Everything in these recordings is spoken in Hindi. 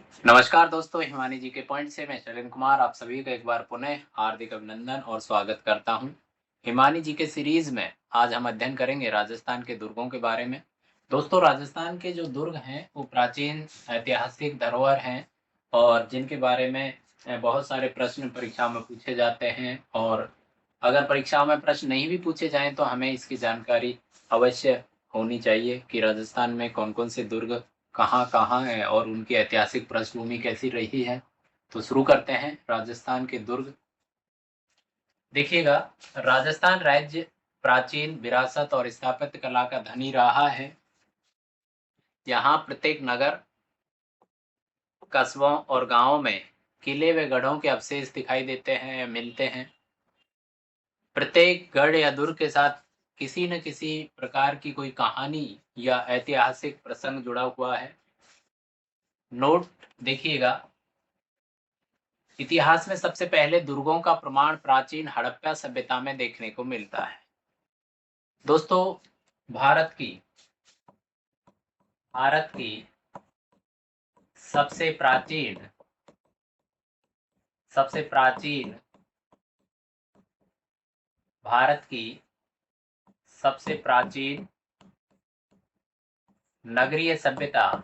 नमस्कार दोस्तों, हिमानी जी के पॉइंट से मैं शैलेंद्र कुमार आप सभी का एक बार पुनः हार्दिक अभिनंदन और स्वागत करता हूं। हिमानी जी के सीरीज में आज हम अध्ययन करेंगे राजस्थान के दुर्गों के बारे में। दोस्तों, राजस्थान के जो दुर्ग हैं वो प्राचीन ऐतिहासिक धरोहर हैं और जिनके बारे में बहुत सारे प्रश्न परीक्षा में पूछे जाते हैं। और अगर परीक्षाओं में प्रश्न नहीं भी पूछे जाएं तो हमें इसकी जानकारी अवश्य होनी चाहिए कि राजस्थान में कौन-कौन से दुर्ग कहाँ-कहाँ है और उनकी ऐतिहासिक पृष्ठभूमि कैसी रही है। तो शुरू करते हैं राजस्थान के दुर्ग। देखिएगा, राजस्थान राज्य प्राचीन विरासत और स्थापत्य कला का धनी रहा है। यहाँ प्रत्येक नगर, कस्बों और गाँवों में किले व गढ़ों के अवशेष दिखाई देते हैं या मिलते हैं। प्रत्येक गढ़ या दुर्ग के साथ किसी न किसी प्रकार की कोई कहानी या ऐतिहासिक प्रसंग जुड़ा हुआ है। नोट देखिएगा, इतिहास में सबसे पहले दुर्गों का प्रमाण प्राचीन हड़प्पा सभ्यता में देखने को मिलता है। दोस्तों, भारत की भारत की सबसे प्राचीन सबसे प्राचीन भारत की सबसे प्राचीन नगरीय सभ्यता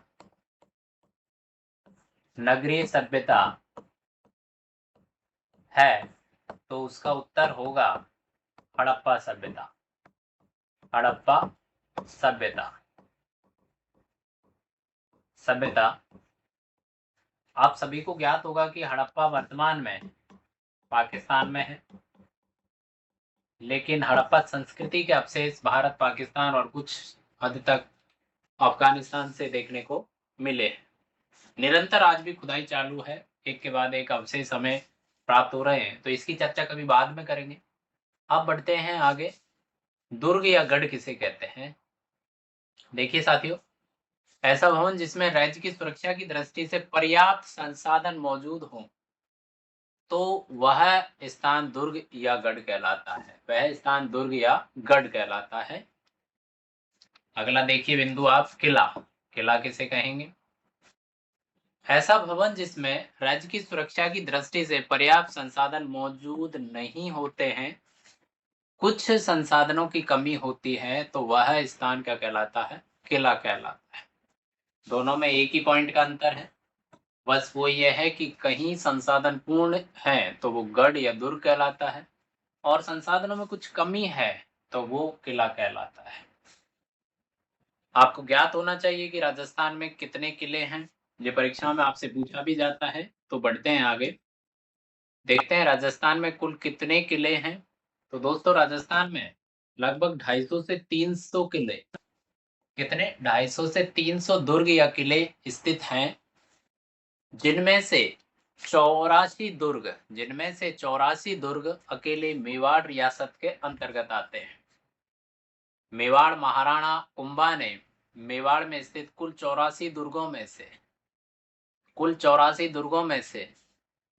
नगरीय सभ्यता है तो उसका उत्तर होगा हड़प्पा सभ्यता। हड़प्पा सभ्यता सभ्यता आप सभी को ज्ञात होगा कि हड़प्पा वर्तमान में पाकिस्तान में है, लेकिन हड़प्पा संस्कृति के अवशेष भारत, पाकिस्तान और कुछ हद तक अफगानिस्तान से देखने को मिले हैं। निरंतर आज भी खुदाई चालू है, एक के बाद एक अवशेष हमें प्राप्त हो रहे हैं, तो इसकी चर्चा कभी बाद में करेंगे। अब बढ़ते हैं आगे। दुर्ग या गढ़ किसे कहते हैं? देखिए साथियों, ऐसा भवन जिसमें राज्य की सुरक्षा की दृष्टि से पर्याप्त संसाधन मौजूद हो तो वह स्थान दुर्ग या गढ़ कहलाता है। वह स्थान दुर्ग या गढ़ कहलाता है। अगला देखिए बिंदु आप, किला। किला किसे कहेंगे? ऐसा भवन जिसमें राज्य की सुरक्षा की दृष्टि से पर्याप्त संसाधन मौजूद नहीं होते हैं, कुछ संसाधनों की कमी होती है, तो वह स्थान क्या कहलाता है? किला कहलाता है। दोनों में एक ही पॉइंट का अंतर है, बस वो ये है कि कहीं संसाधन पूर्ण है तो वो गढ़ या दुर्ग कहलाता है, और संसाधनों में कुछ कमी है तो वो किला कहलाता है। आपको ज्ञात होना चाहिए कि राजस्थान में कितने किले हैं। ये परीक्षा में आपसे पूछा भी जाता है। तो बढ़ते हैं आगे, देखते हैं राजस्थान में कुल कितने किले हैं। तो दोस्तों, राजस्थान में लगभग 250 से 300 किले, कितने 250 से 300 दुर्ग या किले स्थित हैं, जिनमें से 84 दुर्ग अकेले मेवाड़ रियासत के अंतर्गत आते हैं। मेवाड़ महाराणा कुंभा ने मेवाड़ में स्थित कुल 84 दुर्गों में से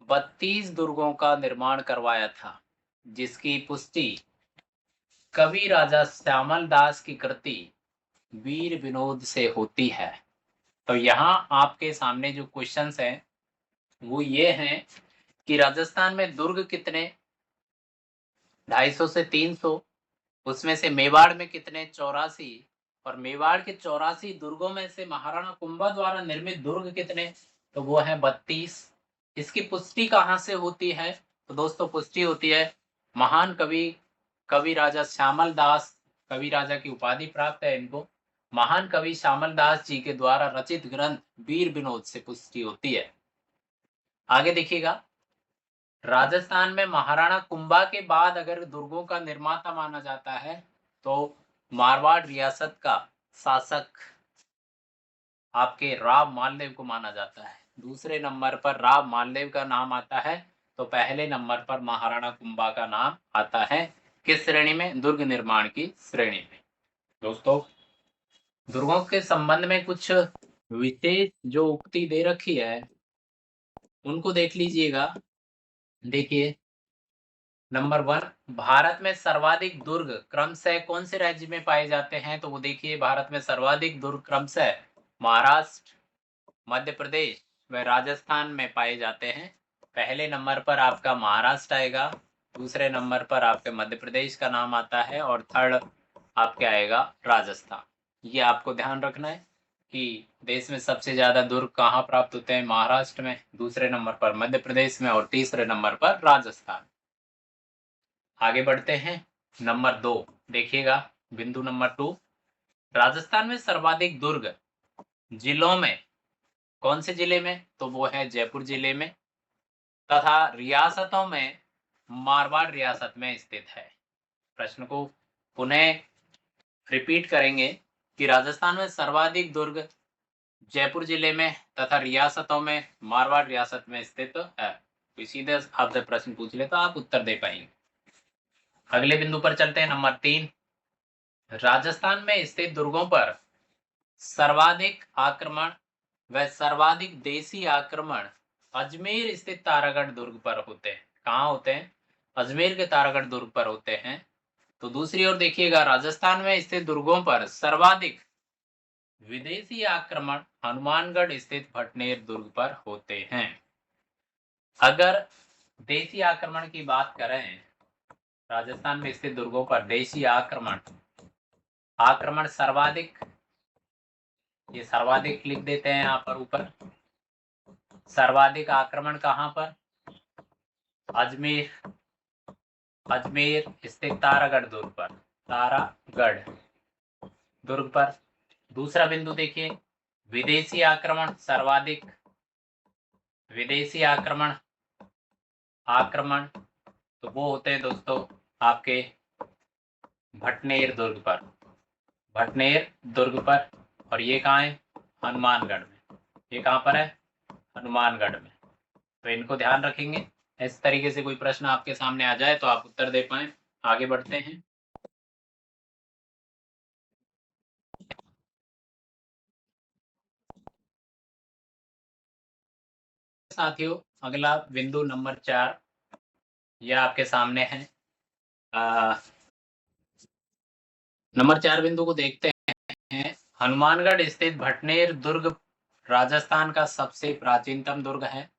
32 दुर्गों का निर्माण करवाया था, जिसकी पुष्टि कवि राजा श्यामल दास की कृति वीर विनोद से होती है। तो यहाँ आपके सामने जो क्वेश्चंस हैं वो ये हैं कि राजस्थान में दुर्ग कितने? 250 से 300। उसमें से मेवाड़ में कितने? 84। और मेवाड़ के 84 दुर्गों में से महाराणा कुंभा द्वारा निर्मित दुर्ग कितने? तो वो है 32। इसकी पुष्टि कहाँ से होती है? तो दोस्तों, पुष्टि होती है महान कवि राजा श्यामल दास, कवि राजा की उपाधि प्राप्त है इनको, महान कवि श्यामल दास जी के द्वारा रचित ग्रंथ वीर विनोद से पुष्टि होती है। आगे देखिएगा, राजस्थान में महाराणा कुंभा के बाद अगर दुर्गों का निर्माता माना जाता है तो मारवाड़ रियासत का शासक आपके राव मालदेव को माना जाता है। दूसरे नंबर पर राव मालदेव का नाम आता है, तो पहले नंबर पर महाराणा कुंभा का नाम आता है। किस श्रेणी में? दुर्ग निर्माण की श्रेणी में। दोस्तों, दुर्गों के संबंध में कुछ विशेष जो उक्ति दे रखी है उनको देख लीजिएगा। देखिए, नंबर 1, भारत में सर्वाधिक दुर्ग क्रमशः कौन से राज्य में पाए जाते हैं? तो वो देखिए, भारत में सर्वाधिक दुर्ग क्रमशः महाराष्ट्र, मध्य प्रदेश, वह राजस्थान में पाए जाते हैं। पहले नंबर पर आपका महाराष्ट्र आएगा, दूसरे नंबर पर आपके मध्य प्रदेश का नाम आता है और थर्ड आपके आएगा राजस्थान। ये आपको ध्यान रखना है कि देश में सबसे ज़्यादा दुर्ग कहाँ प्राप्त होते हैं, महाराष्ट्र में, दूसरे नंबर पर मध्य प्रदेश में और तीसरे नंबर पर राजस्थान। आगे बढ़ते हैं। नंबर 2 देखिएगा, बिंदु नंबर 2, राजस्थान में सर्वाधिक दुर्ग जिलों में, कौन से जिले में, तो वो है जयपुर जिले में, तथा रियासतों में मारवाड़ रियासत में स्थित है। प्रश्न को पुनः रिपीट करेंगे कि राजस्थान में सर्वाधिक दुर्ग जयपुर जिले में तथा रियासतों में मारवाड़ रियासत में स्थित है। तो सीधे आपसे प्रश्न पूछ ले तो आप उत्तर दे पाएंगे। अगले बिंदु पर चलते हैं। नंबर 3, राजस्थान में स्थित दुर्गों पर सर्वाधिक आक्रमण व सर्वाधिक देशी आक्रमण अजमेर स्थित तारागढ़ दुर्ग पर होते हैं। कहाँ होते हैं? अजमेर के तारागढ़ दुर्ग पर होते हैं। तो दूसरी ओर देखिएगा, राजस्थान में स्थित दुर्गों पर सर्वाधिक विदेशी आक्रमण हनुमानगढ़ स्थित भटनेर दुर्ग पर होते हैं। अगर देशी आक्रमण की बात करें, राजस्थान में स्थित दुर्गों पर देशी आक्रमण सर्वाधिक, ये सर्वाधिक लिख देते हैं यहाँ पर ऊपर। सर्वाधिक आक्रमण कहाँ पर? अजमेर स्थित तारागढ़ दुर्ग पर, तारागढ़ दुर्ग पर। दूसरा बिंदु देखिए, विदेशी आक्रमण सर्वाधिक, विदेशी आक्रमण तो वो होते हैं दोस्तों आपके भटनेर दुर्ग पर, भटनेर दुर्ग पर। और ये कहाँ है? हनुमानगढ़ में। ये कहाँ पर है? हनुमानगढ़ में। तो इनको ध्यान रखेंगे। इस तरीके से कोई प्रश्न आपके सामने आ जाए तो आप उत्तर दे पाए। आगे बढ़ते हैं। साथियों, अगला बिंदु नंबर 4 यह आपके सामने है। नंबर 4 बिंदु को देखते हैं। हनुमानगढ़ स्थित भटनेर दुर्ग राजस्थान का सबसे प्राचीनतम दुर्ग है,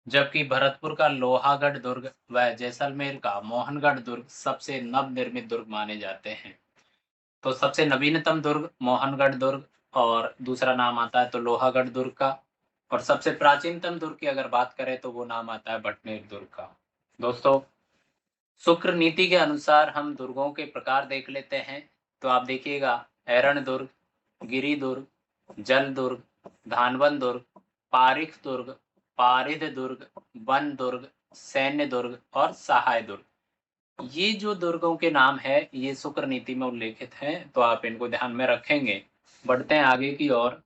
जबकि भरतपुर का लोहागढ़ दुर्ग व जैसलमेर का मोहनगढ़ दुर्ग सबसे नवनिर्मित दुर्ग माने जाते हैं। तो सबसे नवीनतम दुर्ग मोहनगढ़ दुर्ग और दूसरा नाम आता है तो लोहागढ़ दुर्ग का, और सबसे प्राचीनतम दुर्ग की अगर बात करें तो वो नाम आता है भटनेर दुर्ग का। दोस्तों, शुक्र नीति के अनुसार हम दुर्गों के प्रकार देख लेते हैं। तो आप देखिएगा, एरण दुर्ग, गिरी दुर्ग, जल दुर्ग, धानवन दुर्ग, पारिख दुर्ग, पारिध दुर्ग, वन दुर्ग, सैन्य दुर्ग और सहाय दुर्ग। ये जो दुर्गों के नाम है ये शुक्र नीति में उल्लेखित हैं, तो आप इनको ध्यान में रखेंगे। बढ़ते हैं आगे की ओर।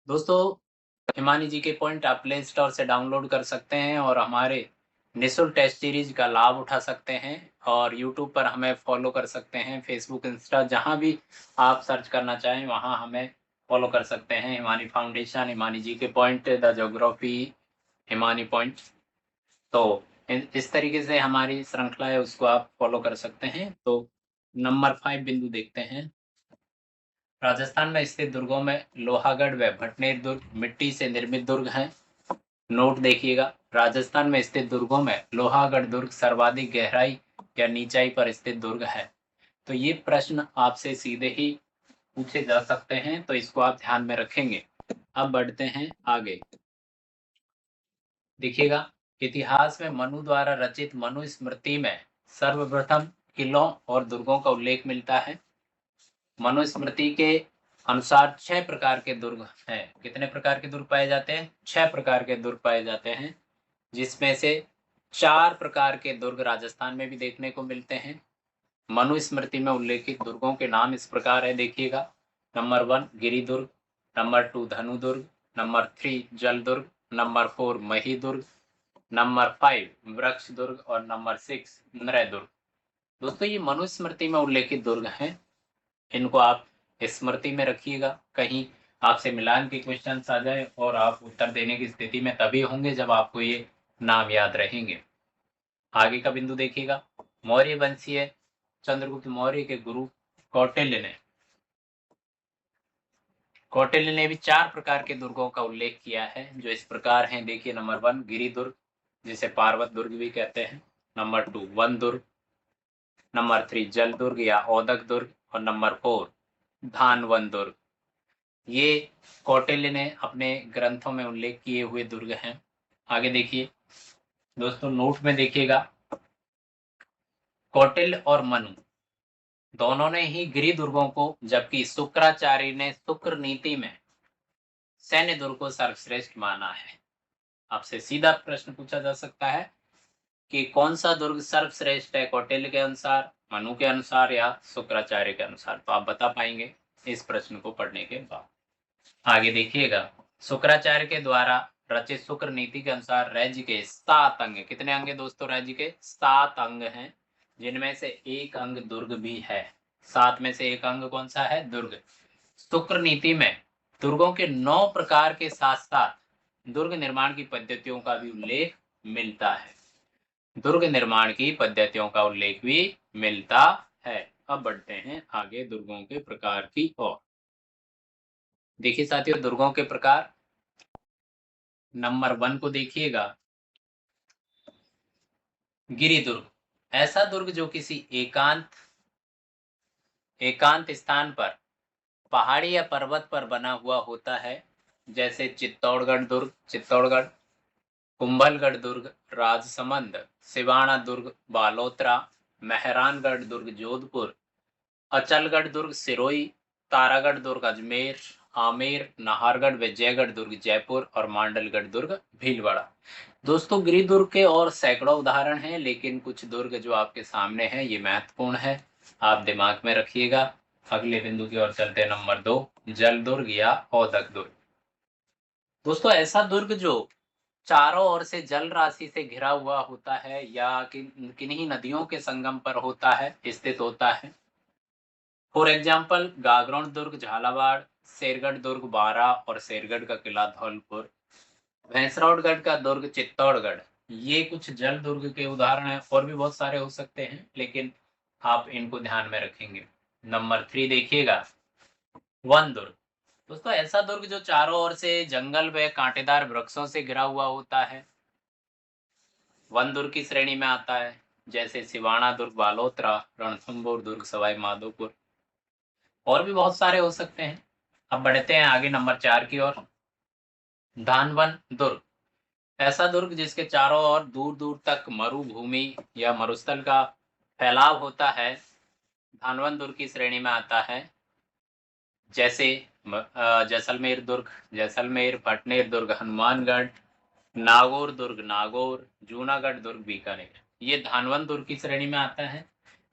दोस्तों, हिमानी जी के पॉइंट आप प्ले स्टोर से डाउनलोड कर सकते हैं और हमारे निःशुल्क टेस्ट सीरीज का लाभ उठा सकते हैं, और यूट्यूब पर हमें फॉलो कर सकते हैं, फेसबुक, इंस्टा, जहां भी आप सर्च करना चाहें वहां हमें फॉलो कर सकते हैं। हिमानी फाउंडेशन, हिमानी जी के point, the geography, Himani point. तो इस तरीके से हमारी श्रृंखला है, उसको आप फॉलो कर सकते हैं। तो नंबर 5 बिंदु देखते हैं। राजस्थान में स्थित दुर्गों में लोहागढ़ व भटनेर दुर्ग मिट्टी से निर्मित दुर्ग हैं। नोट देखिएगा, राजस्थान में स्थित दुर्गों में लोहागढ़ दुर्ग सर्वाधिक गहराई या नीचाई पर स्थित दुर्ग है। तो ये प्रश्न आपसे सीधे ही पूछे जा सकते हैं, तो इसको आप ध्यान में रखेंगे। अब बढ़ते हैं आगे। देखिएगा, इतिहास में मनु द्वारा रचित मनुस्मृति में सर्वप्रथम किलों और दुर्गों का उल्लेख मिलता है। मनुस्मृति के अनुसार 6 प्रकार के दुर्ग हैं। कितने प्रकार के दुर्ग पाए जाते हैं? 6 प्रकार के दुर्ग पाए जाते हैं, जिसमें से 4 प्रकार के दुर्ग राजस्थान में भी देखने को मिलते हैं। मनुस्मृति में उल्लेखित दुर्गों के नाम इस प्रकार है, देखिएगा। नंबर 1 गिरी दुर्ग, नंबर 2 धनु दुर्ग, नंबर 3 जल दुर्ग, नंबर 4 मही दुर्ग, नंबर 5 वृक्ष दुर्ग और नंबर 6 नृह दुर्ग। दोस्तों, ये मनुस्मृति में उल्लेखित दुर्ग हैं। इनको आप स्मृति में रखिएगा। कहीं आपसे मिलान के क्वेश्चन आ जाए और आप उत्तर देने की स्थिति में तभी होंगे जब आपको ये नाम याद रहेंगे। आगे का बिंदु देखिएगा, मौर्य वंशीय चंद्रगुप्त मौर्य के गुरु कौटिल्य ने भी 4 प्रकार के दुर्गों का उल्लेख किया है, जो इस प्रकार हैं। देखिए, नंबर 1 गिरि दुर्ग, जिसे पार्वत दुर्ग भी कहते हैं। नंबर 2 वन दुर्ग, नंबर 3 जल दुर्ग या ओदक दुर्ग, और नंबर 4 धानवन दुर्ग। ये कौटिल्य ने अपने ग्रंथों में उल्लेख किए हुए दुर्ग हैं। आगे देखिए दोस्तों, नोट में देखिएगा, कौटिल्य और मनु दोनों ने ही गिरि दुर्गों को, जबकि शुक्राचार्य ने शुक्र नीति में सैन्य दुर्ग को सर्वश्रेष्ठ माना है। आपसे सीधा प्रश्न पूछा जा सकता है कि कौन सा दुर्ग सर्वश्रेष्ठ है, कौटिल्य के अनुसार, मनु के अनुसार या शुक्राचार्य के अनुसार? तो आप बता पाएंगे इस प्रश्न को पढ़ने के बाद। आगे देखिएगा, शुक्राचार्य के द्वारा रचित शुक्र नीति के अनुसार राज्य के 7 अंग, कितने अंग है दोस्तों? राज्य के 7 अंग हैं, जिनमें से एक अंग दुर्ग भी है। 7 में से एक अंग कौन सा है? दुर्ग। शुक्र नीति में दुर्गों के 9 प्रकार के साथ साथ दुर्ग निर्माण की पद्धतियों का भी उल्लेख मिलता है। दुर्ग निर्माण की पद्धतियों का उल्लेख भी मिलता है। अब बढ़ते हैं आगे दुर्गों के प्रकार की ओर। देखिए साथियों, दुर्गों के प्रकार, नंबर 1 को देखिएगा, गिरि दुर्ग। ऐसा दुर्ग जो किसी एकांत स्थान पर, पहाड़ी या पर्वत पर बना हुआ होता है, जैसे चित्तौड़गढ़ दुर्ग चित्तौड़गढ़, कुंभलगढ़ दुर्ग राजसमंद, सिवाना दुर्ग बालोतरा, मेहरानगढ़ दुर्ग जोधपुर, अचलगढ़ दुर्ग सिरोही, तारागढ़ दुर्ग अजमेर, आमेर, नाहरगढ़ विजयगढ़ दुर्ग जयपुर, और मांडलगढ़ दुर्ग भीलवाड़ा। दोस्तों, गिरि दुर्ग के और सैकड़ों उदाहरण हैं, लेकिन कुछ दुर्ग जो आपके सामने हैं ये महत्वपूर्ण है, आप दिमाग में रखिएगा। अगले बिंदु की ओर चलते हैं, नंबर 2 जल दुर्ग या ओदक दुर्ग। दोस्तों, ऐसा दुर्ग जो चारों ओर से जल राशि से घिरा हुआ होता है या किन्हीं नदियों के संगम पर होता है, स्थित होता है। फॉर एग्जाम्पल, गागरोन दुर्ग झालावाड़, शेरगढ़ दुर्ग बारा, और शेरगढ़ का किला धौलपुर, भैंसरावगढ़ का दुर्ग चित्तौड़गढ़। ये कुछ जल दुर्ग के उदाहरण हैं, और भी बहुत सारे हो सकते हैं, लेकिन आप इनको ध्यान में रखेंगे। नंबर 3 देखिएगा, वन दुर्ग। दोस्तों, ऐसा दुर्ग जो चारों ओर से जंगल व कांटेदार वृक्षों से घिरा हुआ होता है, वन दुर्ग की श्रेणी में आता है, जैसे सिवाना दुर्ग बालोतरा, रणथंभौर दुर्ग सवाई माधोपुर, और भी बहुत सारे हो सकते हैं। अब बढ़ते हैं आगे नंबर 4 की ओर, धानवन दुर्ग। ऐसा दुर्ग जिसके चारों ओर दूर दूर तक मरुभूमि या मरुस्थल का फैलाव होता है, धानवन दुर्ग की श्रेणी में आता है, जैसे जैसलमेर दुर्ग जैसलमेर, भटनेर दुर्ग हनुमानगढ़, नागौर दुर्ग नागौर, जूनागढ़ दुर्ग बीकानेर। ये धानवन दुर्ग की श्रेणी में आता है।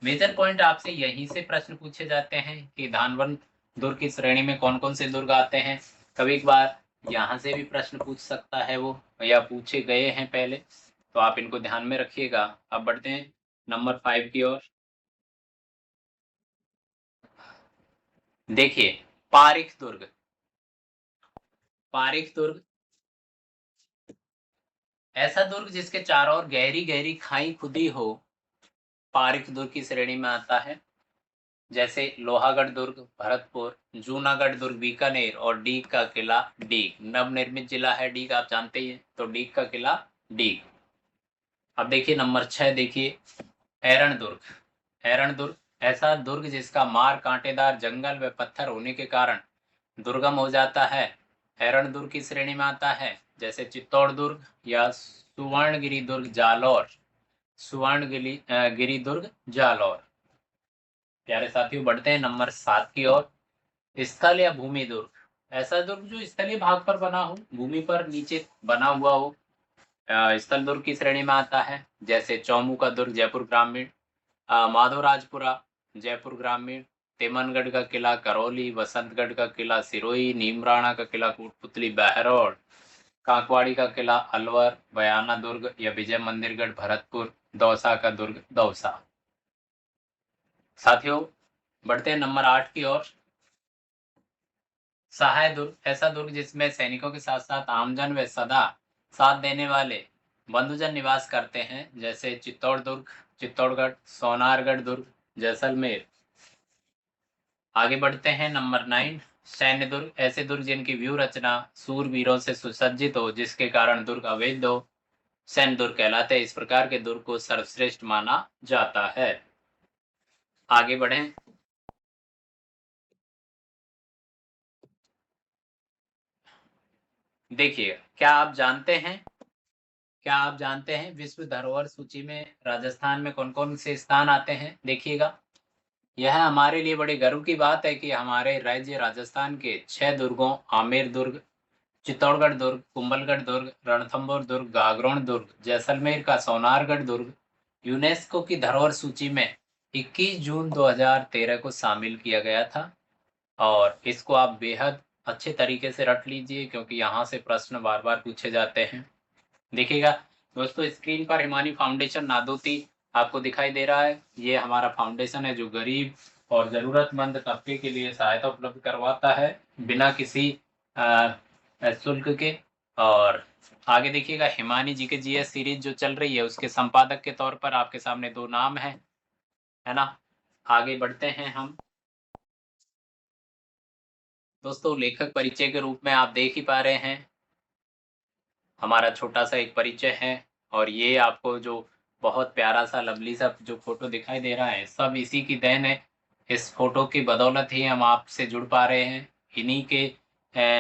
मेजर पॉइंट आपसे यहीं से प्रश्न पूछे जाते हैं कि धानवन दुर्ग की श्रेणी में कौन कौन से दुर्ग आते हैं। कभी कभार यहाँ से भी प्रश्न पूछ सकता है वो, या पूछे गए हैं पहले, तो आप इनको ध्यान में रखिएगा। अब बढ़ते हैं नंबर 5 की ओर। देखिए, पारिक दुर्ग। पारिक दुर्ग ऐसा दुर्ग जिसके चारों ओर गहरी गहरी खाई खुदी हो, पारिक दुर्ग की श्रेणी में आता है, जैसे लोहागढ़ दुर्ग भरतपुर, जूनागढ़ दुर्ग बीकानेर, और डीग का किला डीग। नवनिर्मित जिला है डीग, आप जानते ही हैं, तो डीग का किला डीग। अब देखिए नंबर 6 देखिए, ऐरण दुर्ग। ऐरण दुर्ग ऐसा दुर्ग जिसका मार कांटेदार जंगल व पत्थर होने के कारण दुर्गम हो जाता है, ऐरण दुर्ग की श्रेणी में आता है, जैसे चित्तौड़ दुर्ग या सुवर्णगिरी दुर्ग जालौर, गिरी दुर्ग जालौर। प्यारे साथियों, बढ़ते हैं नंबर 7 की ओर, स्थल या भूमि दुर्ग। ऐसा दुर्ग जो स्थलीय भाग पर बना हो, भूमि पर नीचे बना हुआ हो, स्थल दुर्ग की श्रेणी में आता है, जैसे चौमू का दुर्ग जयपुर ग्रामीण, माधवराजपुरा जयपुर ग्रामीण, तेमनगढ़ का किला करौली, वसंतगढ़ का किला सिरोही, नीमराणा का किला कोटपुतली बहरौड़, कांकवाड़ी का किला अलवर, बयाना दुर्ग या विजय मंदिरगढ़ भरतपुर, दौसा का दुर्ग दौसा। साथियों, बढ़ते हैं नंबर 8 की ओर, सहाय दुर्ग। ऐसा दुर्ग जिसमें सैनिकों के साथ साथ आमजन व सदा साथ देने वाले बंधुजन निवास करते हैं, जैसे चित्तौड़ दुर्ग चित्तौड़गढ़, सोनारगढ़ दुर्ग जैसलमेर। आगे बढ़ते हैं नंबर 9, सैन्य दुर्ग ऐसे दुर्ग जिनकी व्यू रचना सूरवीरों से सुसज्जित हो, जिसके कारण दुर्ग अवैध हो, सैन्य दुर्ग कहलाते हैं। इस प्रकार के दुर्ग को सर्वश्रेष्ठ माना जाता है। आगे बढ़ें। देखिए, क्या आप जानते हैं विश्व धरोहर सूची में राजस्थान में कौन कौन से स्थान आते हैं? देखिएगा, यह हमारे लिए बड़े गर्व की बात है कि हमारे राज्य राजस्थान के 6 दुर्गों आमेर दुर्ग, चित्तौड़गढ़ दुर्ग, कुंभलगढ़ दुर्ग, रणथंभौर दुर्ग, गागरोन दुर्ग, जैसलमेर का सोनारगढ़ दुर्ग यूनेस्को की धरोहर सूची में 21 जून 2013 को शामिल किया गया था। और इसको आप बेहद अच्छे तरीके से रट लीजिए, क्योंकि यहाँ से प्रश्न बार बार पूछे जाते हैं। देखिएगा दोस्तों, स्क्रीन पर हिमानी फाउंडेशन नादोती आपको दिखाई दे रहा है। ये हमारा फाउंडेशन है जो गरीब और ज़रूरतमंद तबके के लिए सहायता उपलब्ध करवाता है बिना किसी शुल्क के। और आगे देखिएगा, हिमानी जी के जीएस सीरीज जो चल रही है उसके संपादक के तौर पर आपके सामने 2 नाम है ना। आगे बढ़ते हैं हम। दोस्तों, लेखक परिचय के रूप में आप देख ही पा रहे हैं, हमारा छोटा सा एक परिचय है। और ये आपको जो बहुत प्यारा सा लवली सा जो फोटो दिखाई दे रहा है, सब इसी की देन है। इस फोटो की बदौलत ही हम आपसे जुड़ पा रहे हैं। इन्हीं के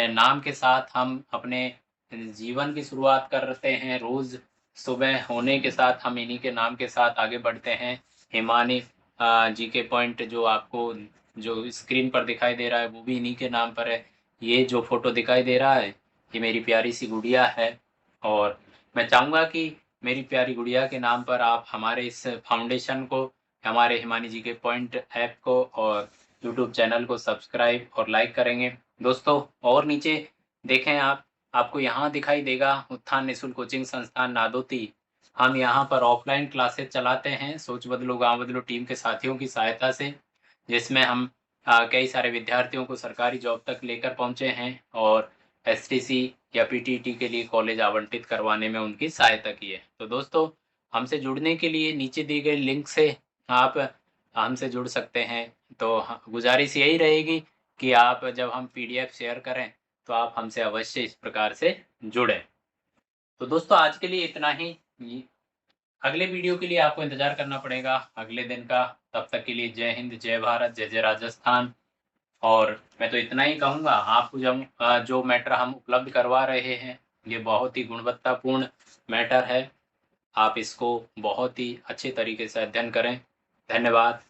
नाम के साथ हम अपने जीवन की शुरुआत करते हैं। रोज सुबह होने के साथ हम इन्हीं के नाम के साथ आगे बढ़ते हैं। हिमानी जी के पॉइंट जो आपको जो स्क्रीन पर दिखाई दे रहा है वो भी इन्हीं के नाम पर है। ये जो फोटो दिखाई दे रहा है ये मेरी प्यारी सी गुड़िया है। और मैं चाहूँगा कि मेरी प्यारी गुड़िया के नाम पर आप हमारे इस फाउंडेशन को, हमारे हिमानी जी के पॉइंट ऐप को और यूट्यूब चैनल को सब्सक्राइब और लाइक करेंगे। दोस्तों, और नीचे देखें आप, आपको यहाँ दिखाई देगा उत्थान निःशुल्क कोचिंग संस्थान नादोती। हम यहाँ पर ऑफलाइन क्लासेस चलाते हैं सोच बदलो गांव बदलो टीम के साथियों की सहायता से, जिसमें हम कई सारे विद्यार्थियों को सरकारी जॉब तक लेकर पहुँचे हैं और एसटीसी या पीटीटी के लिए कॉलेज आवंटित करवाने में उनकी सहायता की है। तो दोस्तों, हमसे जुड़ने के लिए नीचे दी गई लिंक से आप हमसे जुड़ सकते हैं। तो गुजारिश यही रहेगी कि आप जब हम पीडीएफ शेयर करें तो आप हमसे अवश्य इस प्रकार से जुड़ें। तो दोस्तों, आज के लिए इतना ही। अगले वीडियो के लिए आपको इंतजार करना पड़ेगा अगले दिन का। तब तक के लिए जय हिंद, जय भारत, जय जय राजस्थान। और मैं तो इतना ही कहूँगा, आपको जब जो मैटर हम उपलब्ध करवा रहे हैं ये बहुत ही गुणवत्तापूर्ण मैटर है। आप इसको बहुत ही अच्छे तरीके से अध्ययन करें। धन्यवाद।